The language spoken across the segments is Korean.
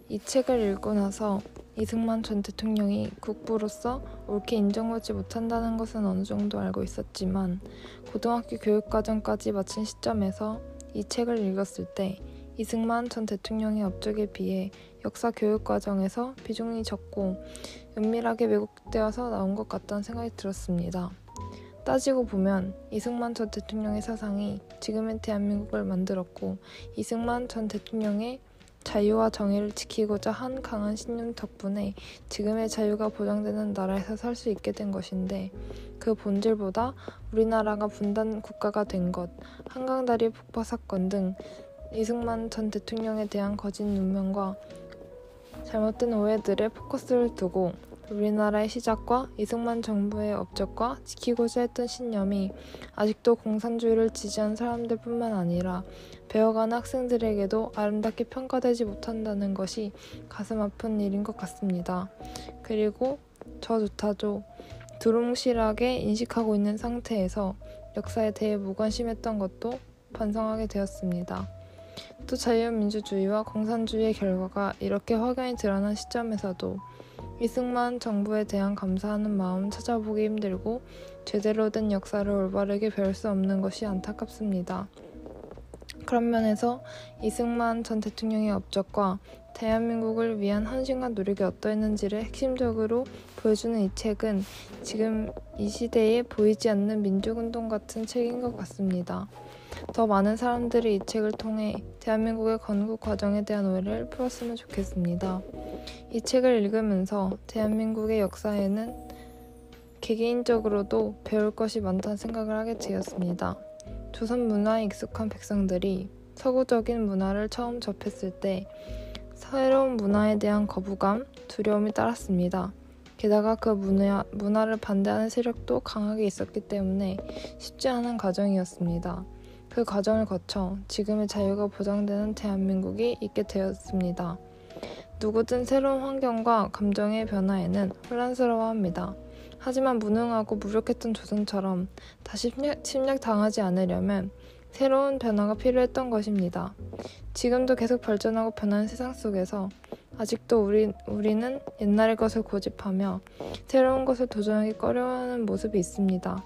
이 책을 읽고 나서 이승만 전 대통령이 국부로서 옳게 인정받지 못한다는 것은 어느 정도 알고 있었지만 고등학교 교육과정까지 마친 시점에서 이 책을 읽었을 때 이승만 전 대통령의 업적에 비해 역사 교육과정에서 비중이 적고 은밀하게 왜곡되어서 나온 것 같다는 생각이 들었습니다. 따지고 보면 이승만 전 대통령의 사상이 지금의 대한민국을 만들었고 이승만 전 대통령의 자유와 정의를 지키고자 한 강한 신념 덕분에 지금의 자유가 보장되는 나라에서 살 수 있게 된 것인데 그 본질보다 우리나라가 분단 국가가 된 것, 한강다리 폭파 사건 등 이승만 전 대통령에 대한 거짓 누명과 잘못된 오해들에 포커스를 두고 우리나라의 시작과 이승만 정부의 업적과 지키고자 했던 신념이 아직도 공산주의를 지지한 사람들뿐만 아니라 배워가는 학생들에게도 아름답게 평가되지 못한다는 것이 가슴 아픈 일인 것 같습니다. 그리고 저조차도 두루뭉실하게 인식하고 있는 상태에서 역사에 대해 무관심했던 것도 반성하게 되었습니다. 또 자유민주주의와 공산주의의 결과가 이렇게 확연히 드러난 시점에서도 이승만 정부에 대한 감사하는 마음 찾아보기 힘들고 제대로 된 역사를 올바르게 배울 수 없는 것이 안타깝습니다. 그런 면에서 이승만 전 대통령의 업적과 대한민국을 위한 헌신과 노력이 어떠했는지를 핵심적으로 보여주는 이 책은 지금 이 시대에 보이지 않는 민족운동 같은 책인 것 같습니다. 더 많은 사람들이 이 책을 통해 대한민국의 건국 과정에 대한 오해를 풀었으면 좋겠습니다. 이 책을 읽으면서 대한민국의 역사에는 개개인적으로도 배울 것이 많다는 생각을 하게 되었습니다. 조선 문화에 익숙한 백성들이 서구적인 문화를 처음 접했을 때 새로운 문화에 대한 거부감, 두려움이 따랐습니다. 게다가 그 문화를 반대하는 세력도 강하게 있었기 때문에 쉽지 않은 과정이었습니다. 그 과정을 거쳐 지금의 자유가 보장되는 대한민국이 있게 되었습니다. 누구든 새로운 환경과 감정의 변화에는 혼란스러워합니다. 하지만 무능하고 무력했던 조선처럼 다시 침략당하지 않으려면 새로운 변화가 필요했던 것입니다. 지금도 계속 발전하고 변하는 세상 속에서 아직도 우리는 옛날의 것을 고집하며 새로운 것을 도전하기 꺼려하는 모습이 있습니다.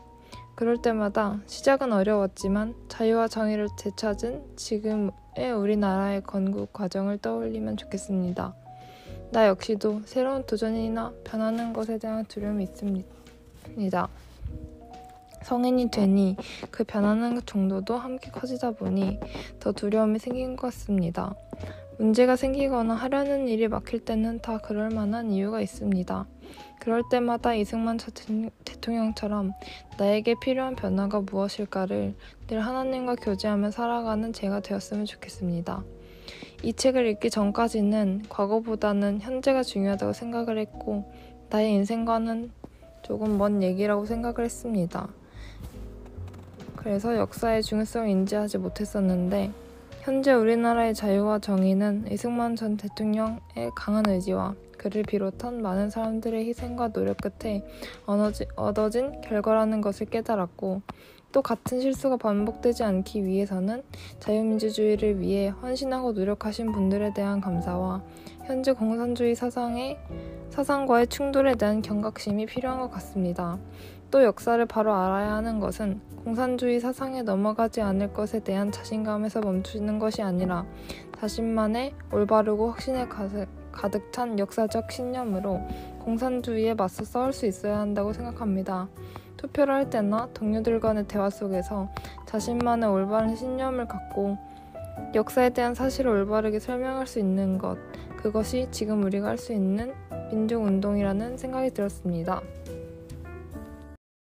그럴 때마다 시작은 어려웠지만 자유와 정의를 되찾은 지금의 우리나라의 건국 과정을 떠올리면 좋겠습니다. 나 역시도 새로운 도전이나 변하는 것에 대한 두려움이 있습니다. 성인이 되니 그 변하는 정도도 함께 커지다 보니 더 두려움이 생긴 것 같습니다. 문제가 생기거나 하려는 일이 막힐 때는 다 그럴 만한 이유가 있습니다. 그럴 때마다 이승만 대통령처럼 나에게 필요한 변화가 무엇일까를 늘 하나님과 교제하며 살아가는 제가 되었으면 좋겠습니다. 이 책을 읽기 전까지는 과거보다는 현재가 중요하다고 생각을 했고 나의 인생과는 조금 먼 얘기라고 생각을 했습니다. 그래서 역사의 중요성을 인지하지 못했었는데 현재 우리나라의 자유와 정의는 이승만 전 대통령의 강한 의지와 그를 비롯한 많은 사람들의 희생과 노력 끝에 얻어진 결과라는 것을 깨달았고 또 같은 실수가 반복되지 않기 위해서는 자유민주주의를 위해 헌신하고 노력하신 분들에 대한 감사와 현재 공산주의 사상과의 충돌에 대한 경각심이 필요한 것 같습니다. 또 역사를 바로 알아야 하는 것은 공산주의 사상에 넘어가지 않을 것에 대한 자신감에서 멈추는 것이 아니라 자신만의 올바르고 확신에 가득 찬 역사적 신념으로 공산주의에 맞서 싸울 수 있어야 한다고 생각합니다. 투표를 할 때나 동료들 간의 대화 속에서 자신만의 올바른 신념을 갖고 역사에 대한 사실을 올바르게 설명할 수 있는 것, 그것이 지금 우리가 할 수 있는 민족운동이라는 생각이 들었습니다.